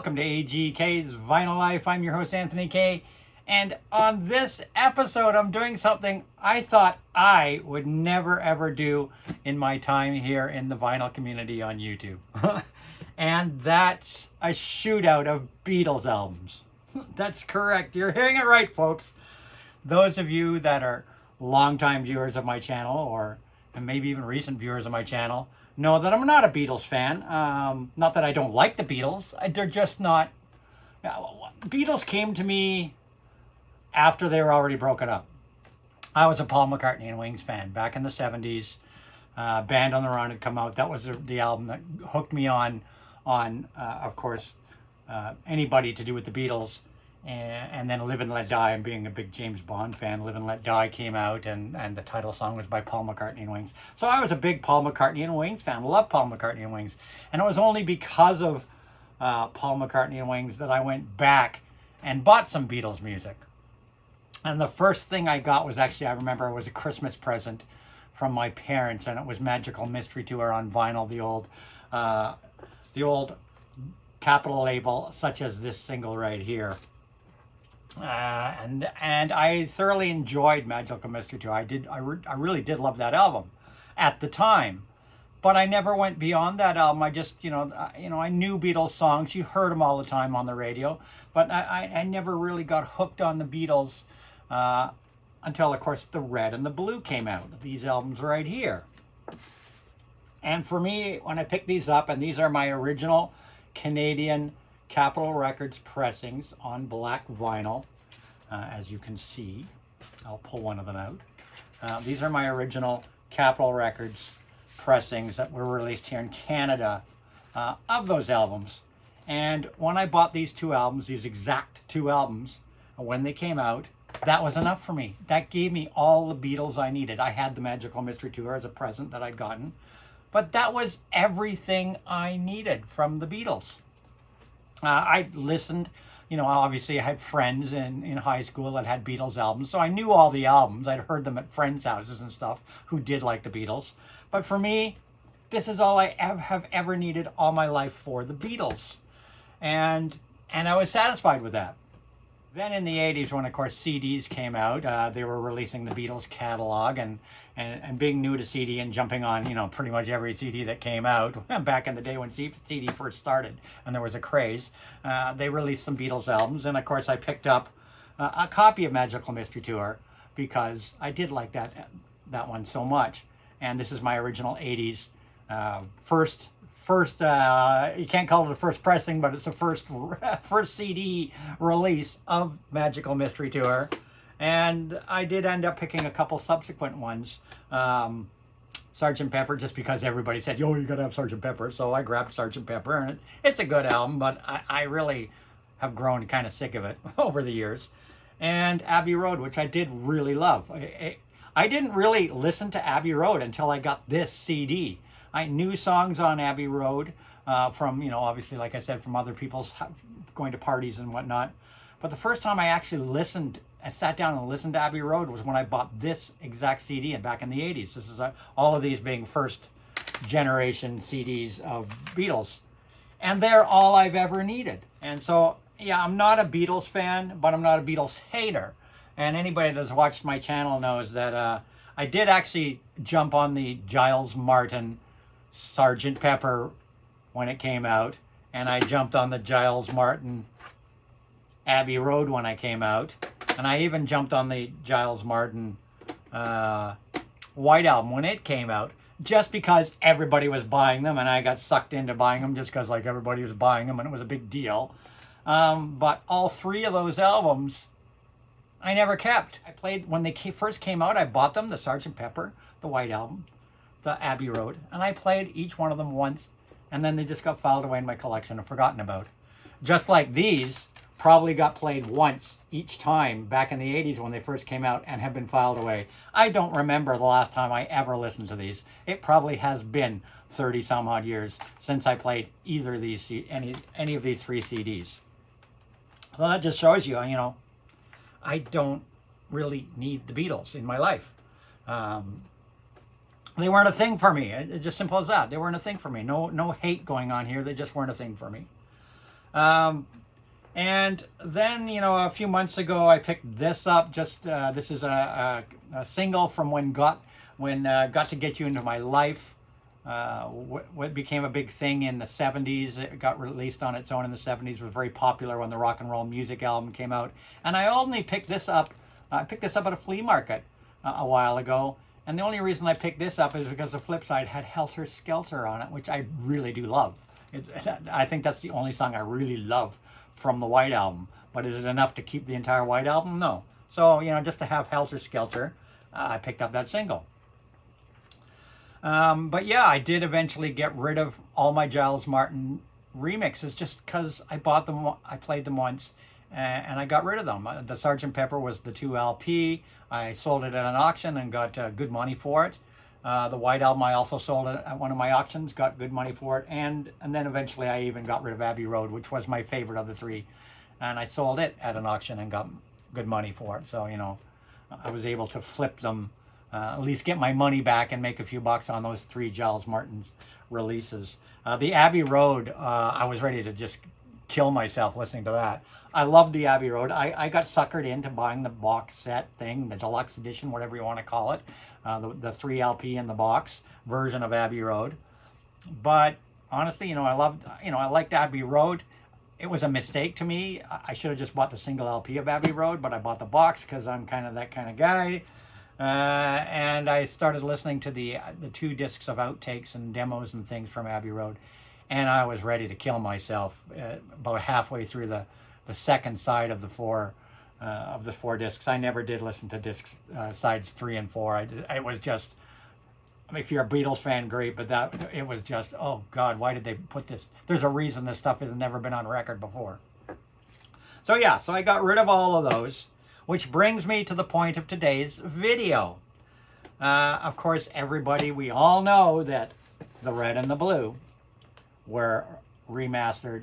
welcome to AGK's Vinyl Life. I'm your host, Anthony K. And on this episode, I'm doing something I thought I would never ever do in my time here in the vinyl community on YouTube. And that's a shootout of Beatles albums. That's correct. You're hearing it right, folks. Those of you that are longtime viewers of my channel, or maybe even recent viewers of my channel, know that I'm not a Beatles fan. Not that I don't like the Beatles. They're just not... Beatles came to me after they were already broken up. I was a Paul McCartney and Wings fan back in the 70s. Band on the Run had come out. That was the album that hooked me on of course, anybody to do with the Beatles. And then Live and Let Die, and being a big James Bond fan, Live and Let Die came out, and the title song was by Paul McCartney and Wings. So I was a big Paul McCartney and Wings fan, loved Paul McCartney and Wings. And it was only because of Paul McCartney and Wings that I went back and bought some Beatles music. And the first thing I got was actually, I remember it was a Christmas present from my parents, and it was Magical Mystery Tour on vinyl, the old Capitol label, such as this single right here. And I thoroughly enjoyed Magical Mystery Tour. I really did love that album at the time, but I never went beyond that album. I just, I knew Beatles songs. You heard them all the time on the radio, but I never really got hooked on the Beatles until, of course, the Red and the Blue came out. These albums right here. And for me, when I picked these up, and these are my original Canadian Capitol Records pressings on black vinyl, as you can see. I'll pull one of them out. These are my original Capitol Records pressings that were released here in Canada of those albums. And when I bought these two albums, these exact two albums, when they came out, that was enough for me. That gave me all the Beatles I needed. I had the Magical Mystery Tour as a present that I'd gotten, but that was everything I needed from the Beatles. I listened, obviously I had friends in high school that had Beatles albums, so I knew all the albums. I'd heard them at friends' houses and stuff who did like the Beatles. But for me, this is all I have ever needed all my life for the Beatles. And I was satisfied with that. Then in the 80s, when, of course, CDs came out, they were releasing the Beatles catalog, and being new to CD and jumping on, pretty much every CD that came out back in the day when CD first started and there was a craze. They released some Beatles albums, and, of course, I picked up a copy of Magical Mystery Tour because I did like that one so much. And this is my original 80s first, you can't call it a first pressing, but it's the first CD release of Magical Mystery Tour. And I did end up picking a couple subsequent ones. Sgt. Pepper, just because everybody said, yo, you gotta have Sgt. Pepper. So I grabbed Sgt. Pepper, and it's a good album, but I really have grown kind of sick of it over the years. And Abbey Road, which I did really love. I didn't really listen to Abbey Road until I got this CD. I knew songs on Abbey Road from, obviously, like I said, from other people's going to parties and whatnot. But the first time I actually sat down and listened to Abbey Road was when I bought this exact CD back in the 80s. This is all of these being first generation CDs of Beatles. And they're all I've ever needed. And so, yeah, I'm not a Beatles fan, but I'm not a Beatles hater. And anybody that's watched my channel knows that I did actually jump on the Giles Martin Sgt. Pepper when it came out, and I jumped on the Giles Martin Abbey Road when I came out, and I even jumped on the Giles Martin White Album when it came out, just because everybody was buying them, and I got sucked into buying them just because everybody was buying them and it was a big deal. But all three of those albums I never kept. I played when they first came out. I bought them, the Sgt. Pepper, the White Album, the Abbey Road, and I played each one of them once, and then they just got filed away in my collection and forgotten about. Just like these probably got played once each time back in the 80s when they first came out and have been filed away. I don't remember the last time I ever listened to these. It probably has been 30 some odd years since I played either of these, any of these three CDs. So that just shows you, I don't really need the Beatles in my life. They weren't a thing for me. It's just simple as that. They weren't a thing for me. No hate going on here. They just weren't a thing for me. Um, and then, you know, a few months ago, I picked this up. Just this is a single from when Got to Get You Into My Life. What became a big thing in the 70s. It got released on its own in the 70s. Was very popular when the rock and roll music album came out. And I only picked this up. I picked this up at a flea market a while ago. And the only reason I picked this up is because the flip side had Helter Skelter on it, which I really do love. I think that's the only song I really love from the White Album. But is it enough to keep the entire White Album? No. So, you know, just to have Helter Skelter, I picked up that single. But yeah, I did eventually get rid of all my Giles Martin remixes just because I bought them, I played them once, and I got rid of them. The Sgt. Pepper was the 2 LP. I sold it at an auction and got good money for it. The White Album I also sold at one of my auctions, got good money for it, and then eventually I even got rid of Abbey Road, which was my favorite of the three, and I sold it at an auction and got good money for it. So, you know, I was able to flip them, at least get my money back and make a few bucks on those 3 Giles Martin's releases. The Abbey Road, I was ready to just kill myself listening to that. I loved the Abbey Road. I got suckered into buying the box set thing, the deluxe edition, whatever you want to call it, the 3 LP in the box version of Abbey Road. But honestly, you know, I liked Abbey Road. It was a mistake to me. I should have just bought the single LP of Abbey Road, but I bought the box because I'm kind of that kind of guy. And I started listening to the 2 discs of outtakes and demos and things from Abbey Road, and I was ready to kill myself about halfway through the second side of the 4 discs. I never did listen to discs sides 3 and 4. It was just, I mean, if you're a Beatles fan, great, but it was just, oh God, why did they put this? There's a reason this stuff has never been on record before. So yeah, so I got rid of all of those. Which brings me to the point of today's video. Of course, everybody, we all know that the Red and the Blue were remastered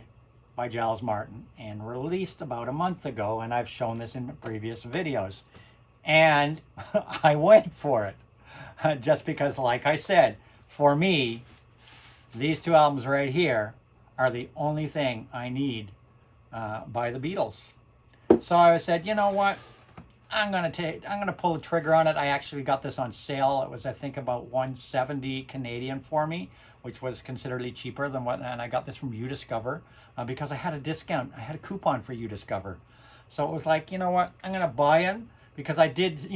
by Giles Martin and released about a month ago, and I've shown this in previous videos. And I went for it, just because, like I said, for me, these 2 albums right here are the only thing I need by the Beatles. So I said, you know what? I'm gonna pull the trigger on it. I actually got this on sale. It was, I think, about $170 Canadian for me, which was considerably cheaper than what. And I got this from UDiscover because I had a discount. I had a coupon for UDiscover, so it was like, you know what? I'm gonna buy it because I did,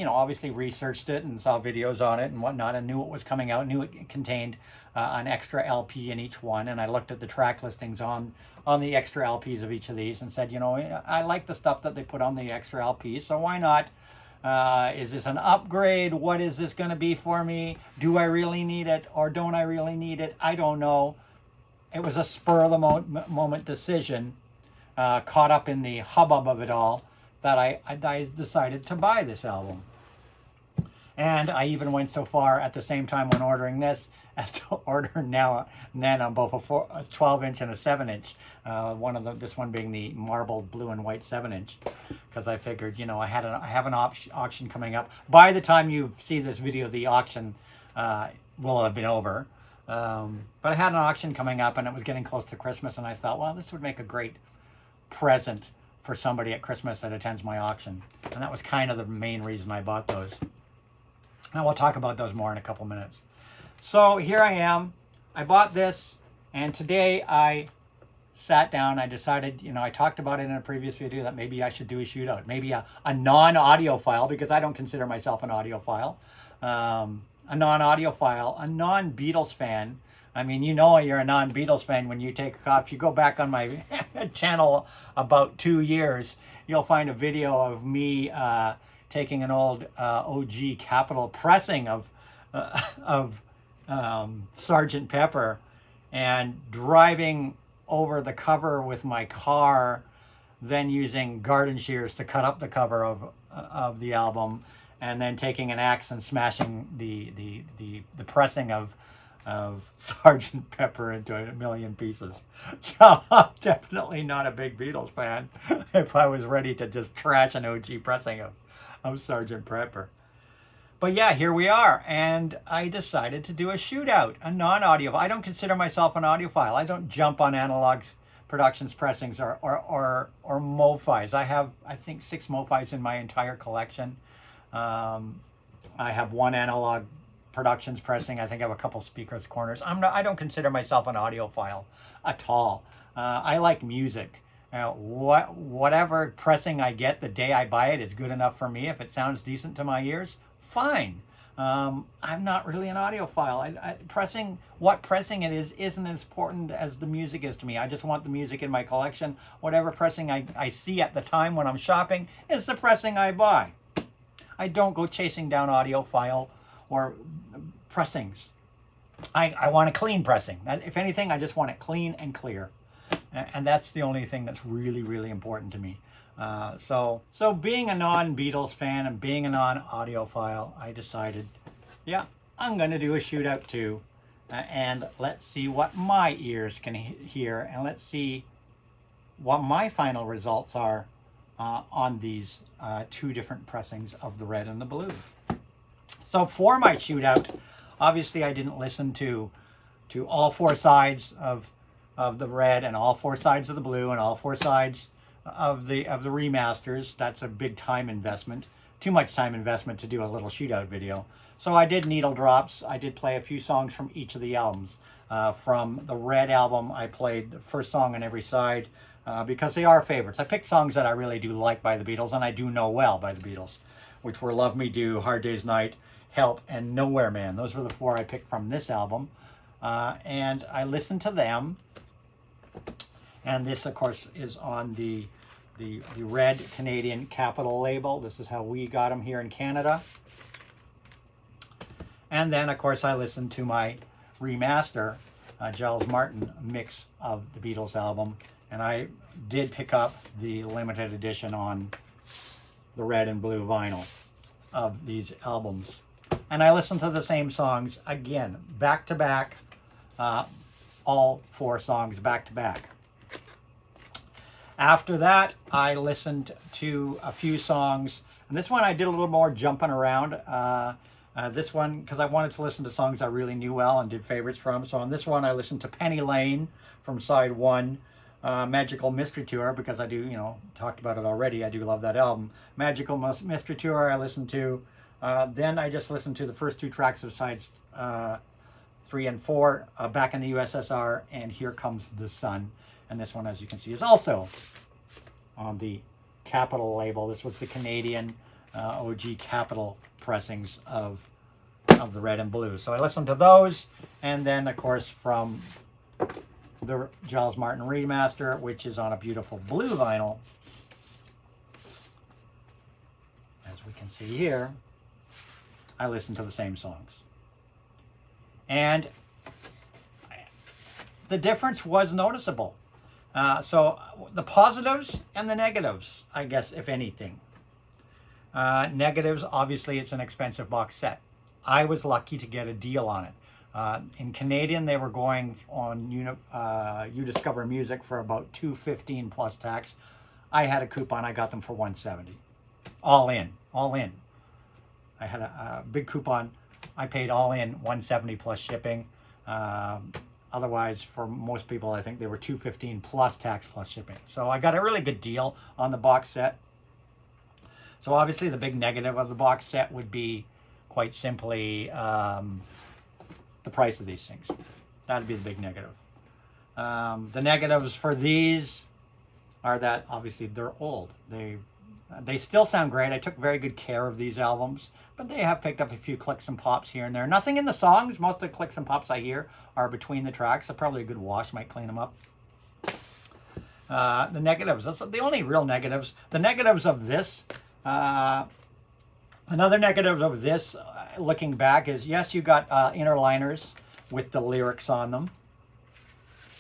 obviously researched it and saw videos on it and whatnot, and knew what was coming out. Knew it contained an extra LP in each one, and I looked at the track listings on the extra LPs of each of these and said, you know, I like the stuff that they put on the extra LPs, so why not? Is this an upgrade? What is this going to be for me? Do I really need it or don't I really need it? I don't know. It was a spur of the moment decision, caught up in the hubbub of it all, that I decided to buy this album. And I even went so far at the same time when ordering this as to order then on both a 12-inch and a 7-inch. This one being the marbled blue and white 7-inch, because I figured, you know, I have an auction coming up. By the time you see this video, the auction will have been over. But I had an auction coming up, and it was getting close to Christmas, and I thought, well, this would make a great present for somebody at Christmas that attends my auction. And that was kind of the main reason I bought those. And we'll talk about those more in a couple minutes. So here I am. I bought this, and today I sat down. I decided, you know, I talked about it in a previous video that maybe I should do a shootout, maybe a non-audiophile, because I don't consider myself an audiophile. A non-audiophile, a non-Beatles fan. I mean, you know you're a non-Beatles fan when you take a cop. If you go back on my channel about 2 years, you'll find a video of me taking an old OG Capitol pressing of Sgt. Pepper and driving over the cover with my car, then using garden shears to cut up the cover of the album, and then taking an axe and smashing the pressing of Sgt. Pepper into a million pieces. So I'm definitely not a big Beatles fan if I was ready to just trash an OG pressing of Sgt. Pepper. But yeah, here we are, and I decided to do a shootout, a non-audiophile. I don't consider myself an audiophile. I don't jump on analog Productions pressings or MoFis. I have, I think, 6 MoFis in my entire collection. I have 1 analog Productions pressing. I think I have a couple speakers corners. I don't consider myself an audiophile at all. I like music. Whatever pressing I get the day I buy it is good enough for me. If it sounds decent to my ears, fine. I'm not really an audiophile. What pressing it is isn't as important as the music is to me. I just want the music in my collection. Whatever pressing I see at the time when I'm shopping is the pressing I buy. I don't go chasing down audiophile or pressings. I want a clean pressing. If anything, I just want it clean and clear. And that's the only thing that's really, really important to me. So being a non-Beatles fan and being a non-audiophile, I decided, yeah, I'm going to do a Shootout too. And let's see what my ears can hear. And let's see what my final results are on these 2 different pressings of the red and the blue. So for my Shootout, obviously I didn't listen to all 4 sides of the red and all 4 sides of the blue and all 4 sides of the remasters. That's a big time investment. Too much time investment to do a little Shootout video. So I did needle drops. I did play a few songs from each of the albums. From the red album, I played the first song on every side because they are favorites. I picked songs that I really do like by the Beatles and I do know well by the Beatles, which were Love Me Do, Hard Day's Night, Help, and Nowhere Man. Those were the 4 I picked from this album. And I listened to them. And this, of course, is on the red Canadian Capitol label. This is how we got them here in Canada. And then, of course, I listened to my remaster, Giles Martin mix of the Beatles album. And I did pick up the limited edition on the red and blue vinyl of these albums. And I listened to the same songs again, back to back, all 4 songs back to back. After that, I listened to a few songs. And this one I did a little more jumping around. This one, because I wanted to listen to songs I really knew well and did favorites from. So on this one, I listened to Penny Lane from side 1. Magical Mystery Tour, because I do, talked about it already. I do love that album. Magical Mystery Tour I listened to. Then I just listened to the first 2 tracks of sides 3 and 4, Back in the USSR, and Here Comes the Sun. And this one, as you can see, is also on the Capitol label. This was the Canadian OG Capitol pressings of the red and blue. So I listened to those. And then, of course, from the Giles Martin remaster, which is on a beautiful blue vinyl, as we can see here, I listened to the same songs. And the difference was noticeable. So the positives and the negatives, I guess, if anything. Negatives, obviously, it's an expensive box set. I was lucky to get a deal on it. In Canadian, they were going on You Discover Music for about $2.15 plus tax. I had a coupon. I got them for $1.70. All in. I had a big coupon. I paid all in $1.70 plus shipping. Otherwise, for most people, I think they were $2.15 plus tax plus shipping. So I got a really good deal on the box set. So obviously, the big negative of the box set would be, quite simply, the price of these things. That'd be the big negative. The negatives for these are that obviously they're old. They still sound great. I took very good care of these albums, but they have picked up a few clicks and pops here and there. Nothing in the songs. Most of the clicks and pops I hear are between the tracks. So probably a good wash might clean them up. The negatives. That's the only real negatives. The negatives of this. Another negative of this, looking back, is yes, you got inner liners with the lyrics on them,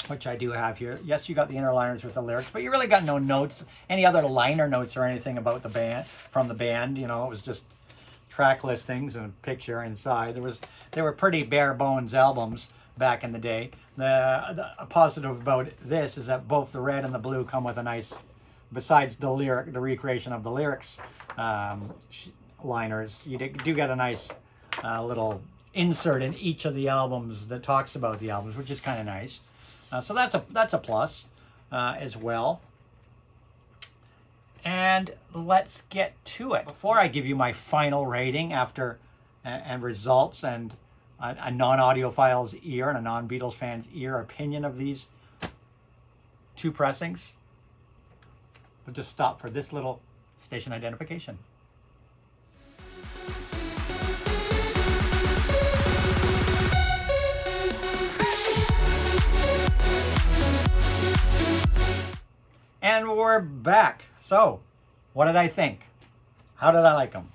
which I do have here. Yes, you got the inner liners with the lyrics, but you really got no notes, any other liner notes or anything about the band, from the band. It was just track listings and a picture inside. They were pretty bare bones albums back in the day. The positive about this is that both the red and the blue come with a nice, besides the recreation of the lyrics liners, you do get a nice little insert in each of the albums that talks about the albums, which is kind of nice. So that's a plus. as well. And let's get to it. Before I give you my final rating after and results and a non-audiophile's ear and a non-Beatles fan's ear opinion of these two pressings, we'll just stop for this little station identification. And we're back. So, what did I think? How did I like them?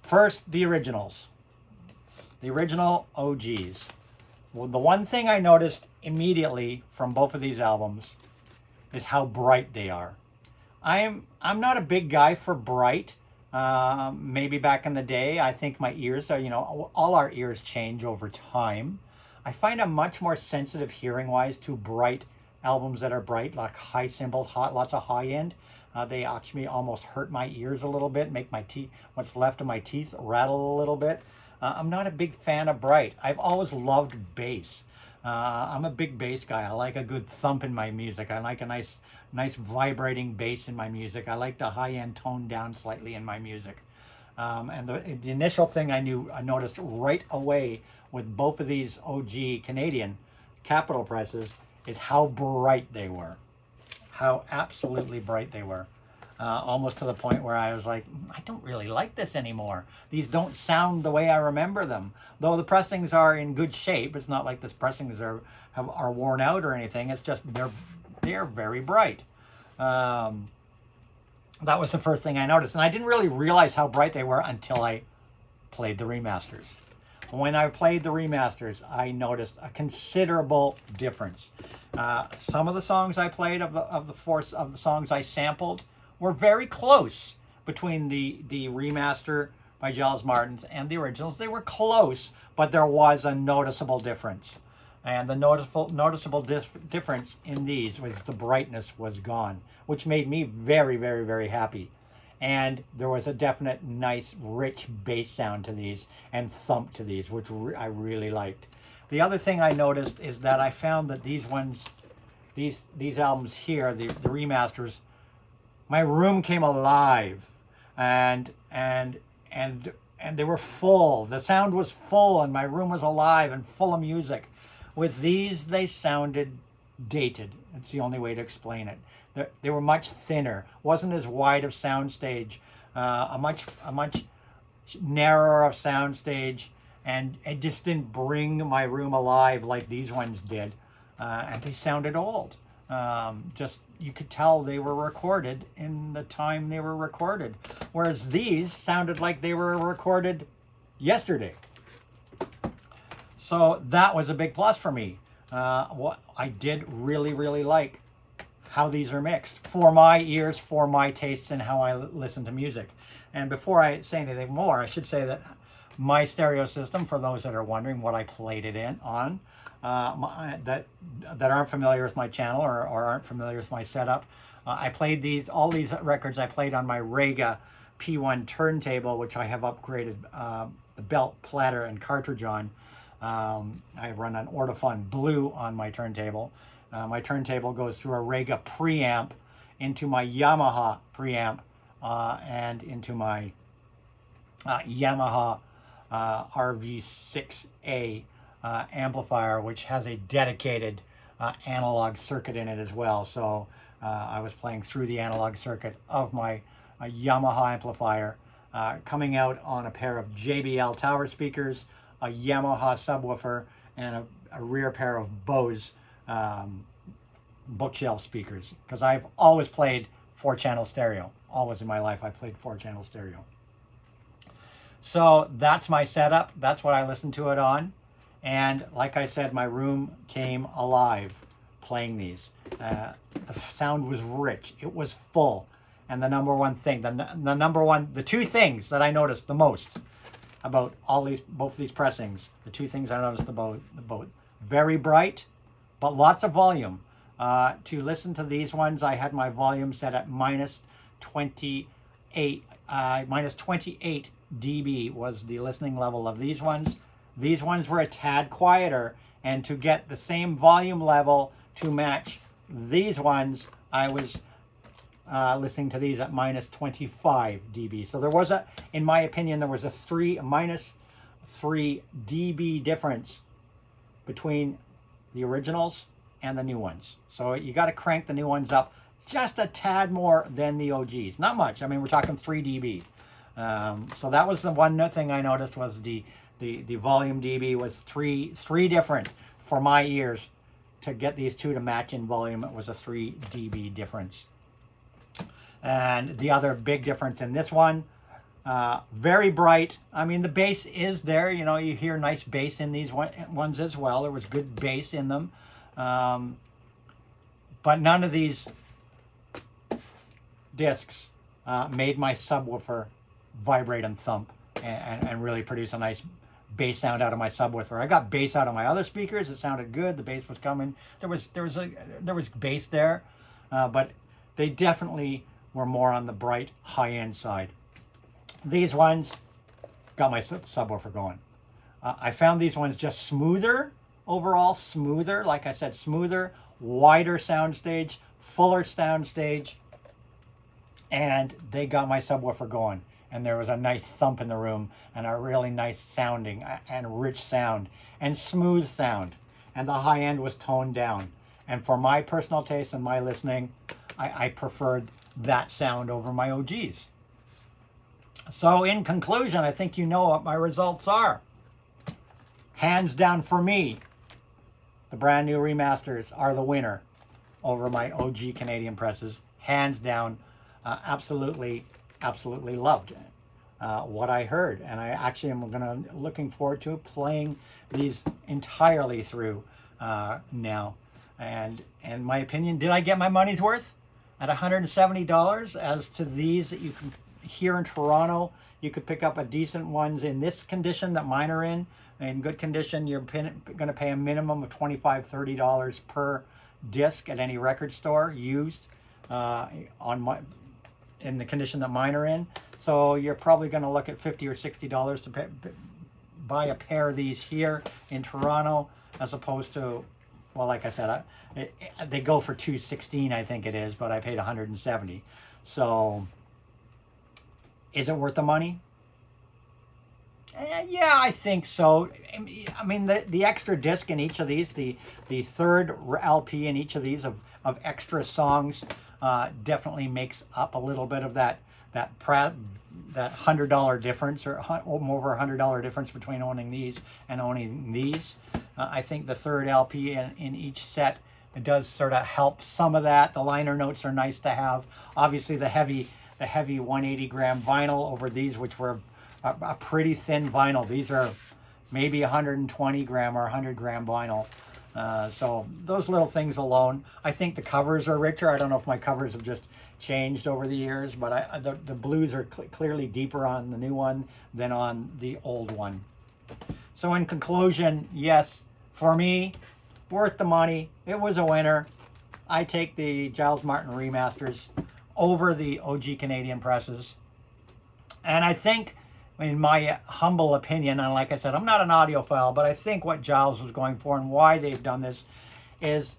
First, the originals. The original OGs. Well, the one thing I noticed immediately from both of these albums is how bright they are. I'm not a big guy for bright. Maybe back in the day, I think my ears are, all our ears change over time. I find I'm much more sensitive hearing-wise to bright albums that are bright, like high cymbals, lots of high end. They actually almost hurt my ears a little bit, make my teeth, what's left of my teeth, rattle a little bit. I'm not a big fan of bright. I've always loved bass. I'm a big bass guy. I like a good thump in my music. I like a nice vibrating bass in my music. I like the high end toned down slightly in my music. And the initial thing I noticed right away with both of these OG Canadian Capitol presses is how bright they were. How absolutely bright they were. Almost to the point where I was like, I don't really like this anymore. These don't sound the way I remember them. Though the pressings are in good shape. It's not like the pressings are worn out or anything. It's just they're very bright. That was the first thing I noticed. And I didn't really realize how bright they were until I played the remasters. When I played the remasters, I noticed a considerable difference. Some of the songs I played of the songs I sampled were very close between the remaster by Giles Martin's and the originals. They were close, but there was a noticeable difference. And the noticeable difference in these was the brightness was gone, which made me very, very, very happy. And there was a definite nice rich bass sound to these and thump to these, which I really liked. The other thing I noticed is that I found that these albums here, the remasters, my room came alive, and they were full. The sound was full, and my room was alive and full of music. With these, they sounded dated. It's the only way to explain it. They were much thinner. Wasn't as wide of soundstage. A much narrower of soundstage, and it just didn't bring my room alive like these ones did. And they sounded old. Just you could tell they were recorded in the time they were recorded, whereas these sounded like they were recorded yesterday. So that was a big plus for me. What I did really, really like how these are mixed for my ears, for my tastes, and how I listen to music. And before I say anything more, I should say that my stereo system, for those that are wondering what I played it on, that aren't familiar with my channel or aren't familiar with my setup, I played all these records I played on my Rega P1 turntable, which I have upgraded the belt, platter, and cartridge on. I run an Ortofon Blue on my turntable. My turntable goes through a Rega preamp into my Yamaha preamp and into my Yamaha RV6A amplifier, which has a dedicated analog circuit in it as well. So I was playing through the analog circuit of my Yamaha amplifier, coming out on a pair of JBL tower speakers, a Yamaha subwoofer, and a rear pair of Bose bookshelf speakers, because I've always played 4-channel stereo. Always in my life I played 4-channel stereo. So that's my setup. That's what I listened to it on. And like I said, my room came alive playing these. The sound was rich. It was full. And the number one thing, the two things that I noticed the most about both these pressings, the two things I noticed about very bright, but lots of volume. To listen to these ones, I had my volume set at minus 28 dB was the listening level of these ones. These ones were a tad quieter, and to get the same volume level to match these ones, I was listening to these at minus 25 dB. So there was a, in my opinion, there was a minus 3 dB difference between the originals and the new ones. So you got to crank the new ones up just a tad more than the OGs. Not much. I mean, we're talking 3 dB. So that was the one thing I noticed, was the volume dB was three different for my ears. To get these two to match in volume, it was a 3 dB difference. And the other big difference in this one, very bright. I mean, the bass is there. You know, you hear nice bass in these ones as well. There was good bass in them. But none of these discs made my subwoofer vibrate and thump and really produce a nice bass sound out of my subwoofer. I got bass out of my other speakers. It sounded good. The bass was coming. There was bass there, but they definitely were more on the bright high-end side. These ones got my subwoofer going. I found these ones just smoother, overall smoother. Like I said, smoother, wider soundstage, fuller soundstage, and they got my subwoofer going. And there was a nice thump in the room, and a really nice sounding and rich sound and smooth sound. And the high end was toned down. And for my personal taste and my listening, I preferred that sound over my OGs. So in conclusion, I think you know what my results are. Hands down for me, the brand new remasters are the winner over my OG Canadian presses. Hands down, absolutely loved what I heard. And I actually am looking forward to playing these entirely through now. And in my opinion, did I get my money's worth? At $170, as to these that you can, here in Toronto, you could pick up a decent ones in this condition that mine are in good condition. You're going to pay a minimum of $25, $30 per disc at any record store used in the condition that mine are in. So you're probably going to look at $50 or $60 to buy a pair of these here in Toronto, as opposed to, well, like I said, they go for $216, I think it is, but I paid $170. So is it worth the money? Yeah, I think so. I mean, the extra disc in each of these, the third LP in each of these of extra songs, definitely makes up a little bit of that $100 difference, or over $100 difference between owning these and owning these. I think the third LP in each set, it does sort of help some of that. The liner notes are nice to have. Obviously, the heavy 180 gram vinyl over these, which were a pretty thin vinyl. These are maybe 120 gram or 100 gram vinyl. So those little things alone. I think the covers are richer. I don't know if my covers have just changed over the years, but the blues are clearly deeper on the new one than on the old one. So in conclusion, yes, for me, worth the money. It was a winner. I take the Giles Martin remasters over the OG Canadian presses. And I think, in my humble opinion, and like I said, I'm not an audiophile, but I think what Giles was going for and why they've done this is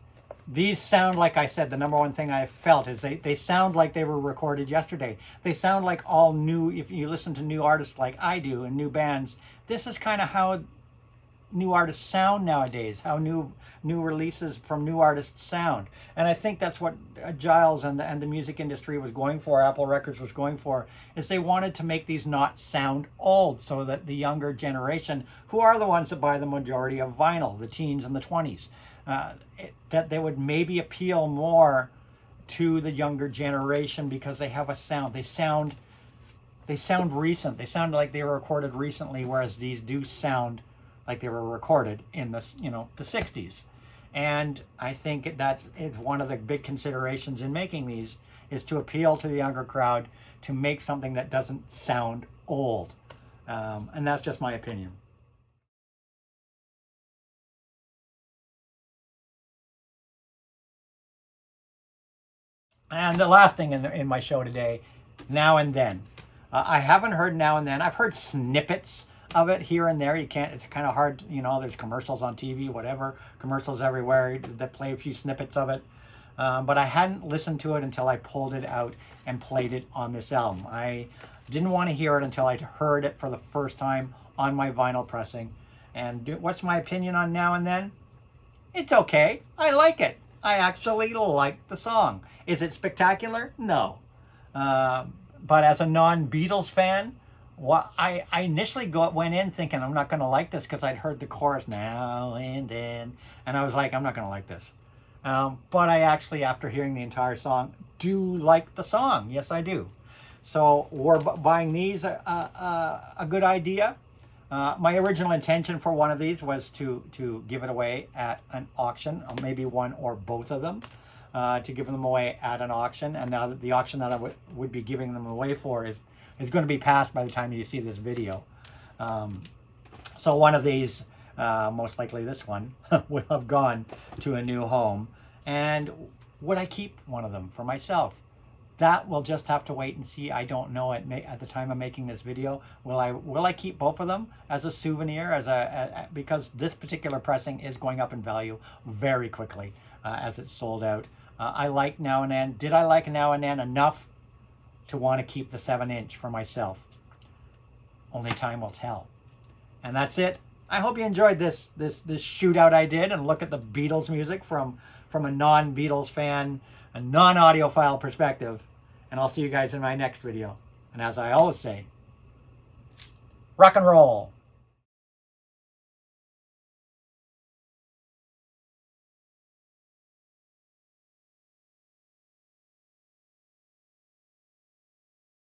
these sound, like I said, the number one thing I felt is they sound like they were recorded yesterday. They sound like all new. If you listen to new artists like I do and new bands, this is kind of how new artists sound nowadays, how new releases from new artists sound. And I think that's what Giles and the music industry was going for, Apple Records was going for, is they wanted to make these not sound old, so that the younger generation, who are the ones that buy the majority of vinyl, the teens and the 20s, that they would maybe appeal more to the younger generation because they have a sound. They sound recent. They sound like they were recorded recently, whereas these do sound like they were recorded in the 60s. And I think that is one of the big considerations in making these, is to appeal to the younger crowd, to make something that doesn't sound old. And that's just my opinion. And the last thing in my show today, Now and Then. I haven't heard Now and Then. I've heard snippets of it here and there. You can't, it's kind of hard, you know, there's commercials on TV, whatever, commercials everywhere that play a few snippets of it. But I hadn't listened to it until I pulled it out and played it on this album. I didn't want to hear it until I'd heard it for the first time on my vinyl pressing. And what's my opinion on Now and Then? It's okay. I like it. I actually like the song. Is it spectacular? No. But as a non-Beatles fan, I initially went in thinking I'm not going to like this because I'd heard the chorus now and then, and I was like, I'm not going to like this. But I actually, after hearing the entire song, do like the song. Yes, I do. So we're buying these a good idea. My original intention for one of these was to give it away at an auction, or maybe one or both of them, to give them away at an auction. And now that the auction that I would be giving them away for is going to be passed by the time you see this video. So one of these, most likely this one, will have gone to a new home. And would I keep one of them for myself? That will just have to wait and see. I don't know at the time of making this video. Will I keep both of them as a souvenir, because this particular pressing is going up in value very quickly as it's sold out. I like Now and Then. Did I like Now and Then enough to want to keep the 7-inch for myself? Only time will tell. And that's it. I hope you enjoyed this shootout I did and look at the Beatles music from a non-Beatles fan, a non-audiophile perspective. And I'll see you guys in my next video. And as I always say, rock and roll.